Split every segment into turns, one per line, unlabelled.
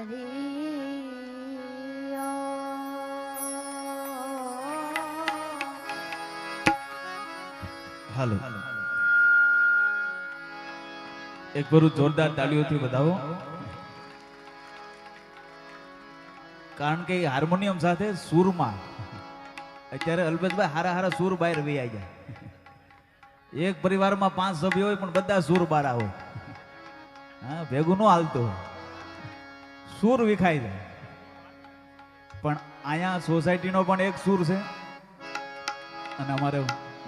હાલો એક બારું જોરદાર તાળીઓથી વધાવો, કારણ કે હાર્મોનિયમ સાથે સુરમાં અત્યારે અલ્પેશભાઈ હારા હારા સુર બહાર વી આવી જાય. એક પરિવારમાં 5 સભ્યો હોય પણ બધા સુર બહાર આવે. હા, ભેગું ન હાલતું, સુર વિખાઈ જાય. પણ અહીંયા સોસાયટીનો પણ એક સુર છે અને અમારે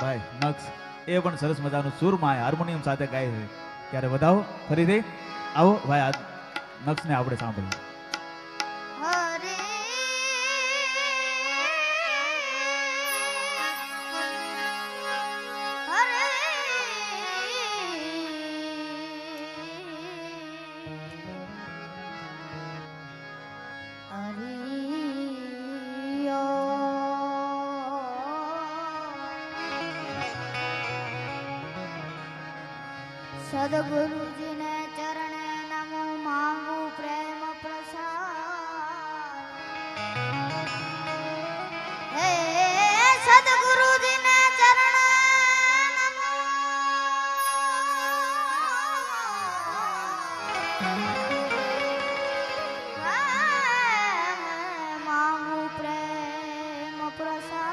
ભાઈ નક્ષ એ પણ સરસ મજાનું સુરમાં હાર્મોનિયમ સાથે ગાય છે. ત્યારે વધાવો ફરીથી આવો ભાઈ, આ નક્ષને આપણે સાંભળીએ.
સદગુરુજી ને ચરણે નમો માંગુ પ્રેમ પ્રસાદ. હે સદગુરુજી ને ચરણે નમો માંગુ પ્રેમ પ્રસાદ.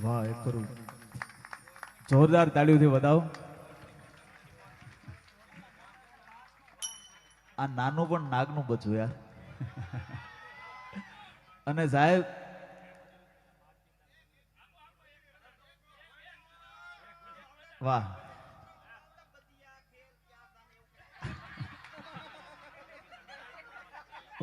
વાહ, એક કરું જોરદાર તાળીઓથી વધાવો. આ નાનું પણ નાગનું બચવું યાર. અને સાહેબ વાહ,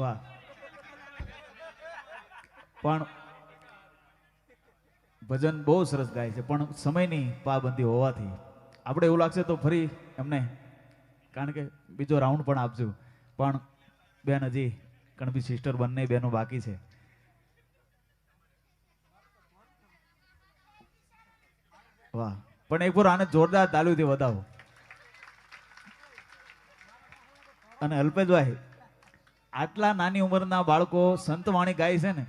વાહ. પણ ભજન બહુ સરસ ગાય છે, પણ સમયની પાબંદી હોવાથી આપણે એવું લાગશે તો ફરી એમને, કારણ કે બીજો રાઉન્ડ પણ આપજો. પણ બેન હજી કણબી સિસ્ટર બંને બેનો બાકી છે. વાહ, પણ એક વાર આને જોરદાર તાલીઓથી વધાવો. અને અલ્પેશભાઈ, આટલા નાની ઉંમરના બાળકો સંતવાણી ગાય છે ને,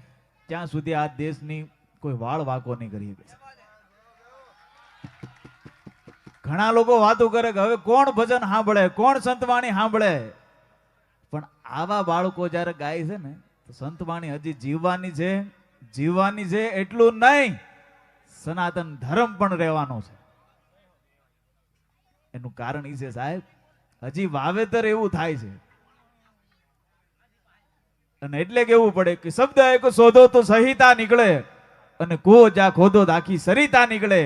ત્યાં સુધી આ દેશની કોઈ વાળ વાંકો નહીં કરી શકે. ઘણા લોકો વાતો કરે કે હવે કોણ ભજન સાંભળે, કોણ સંતવાણી સાંભળે, પણ આવા બાળકો જ્યારે ગાય છે ને, તો સંતવાણી હજી જીવવાની છે, જીવવાની છે એટલું નહીં, સનાતન ધર્મ પણ રહેવાનો છે. એનું કારણ એ છે સાહેબ, હજી વાવેતર એવું થાય છે. અને એટલે કેવું પડે કે શબ્દ એક શોધો તો સહિતા નીકળે, અને કો જા ખોદો તો આખી સરિતા નીકળે.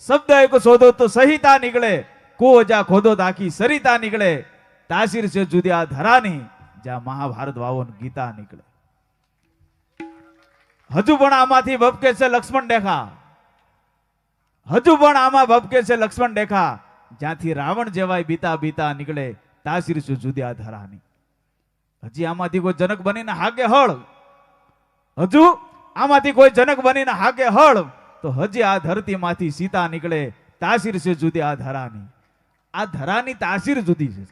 શબ્દ એક શોધો તો સહિતા નીકળે, કો જા ખોદો તો આખી સરિતા નીકળે. તાસીર છે જુદી આ ધરાની, જ્યાં મહાભારત વાવો ને ગીતા નીકળે. હજુ પણ આમાંથી ભપકે છે લક્ષ્મણ દેખા, હજુ પણ આમાં ભપકે છે લક્ષ્મણ દેખા, જ્યાંથી રાવણ જેવાય બીતા બીતા નીકળે. તાસીર છે જુદી આ ધરાની. હજી આમાંથી કોઈ જનક બનીને હાકે હળ, હજુ આમાંથી કોઈ જનક બનીને હાકે હળ, તો હજી આ ધરતીમાંથી સીતા નીકળે. તાસીર છે જુદી આ ધરાની. આ ધરાની તાસીર જુદી છે.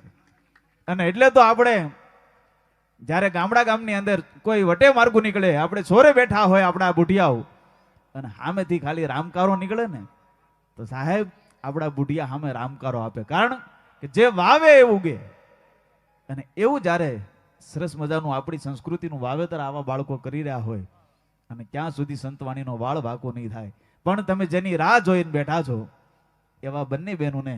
અને એટલે તો આપણે જ્યારે ગામડા ગામની અંદર કોઈ વટે માર્ગું નીકળે, આપણે સોરે બેઠા હોય આપણા બુઢિયાઓ, અને સામેથી ખાલી રામકારો નીકળે ને, તો સાહેબ આપણા બુઢિયા સામે રામકારો આપે. કારણ કે જે વાવે એ ઉગે. અને એવું જ્યારે સરસ મજાનું આપણી સંસ્કૃતિનું વાવેતર આવા બાળકો કરી રહ્યા હોય, અને ક્યાં સુધી સંતવાણીનો વાળ વાંકો નહીં થાય. પણ તમે જેની રાહ જોઈને બેઠા છો, એવા બંને બહેનોને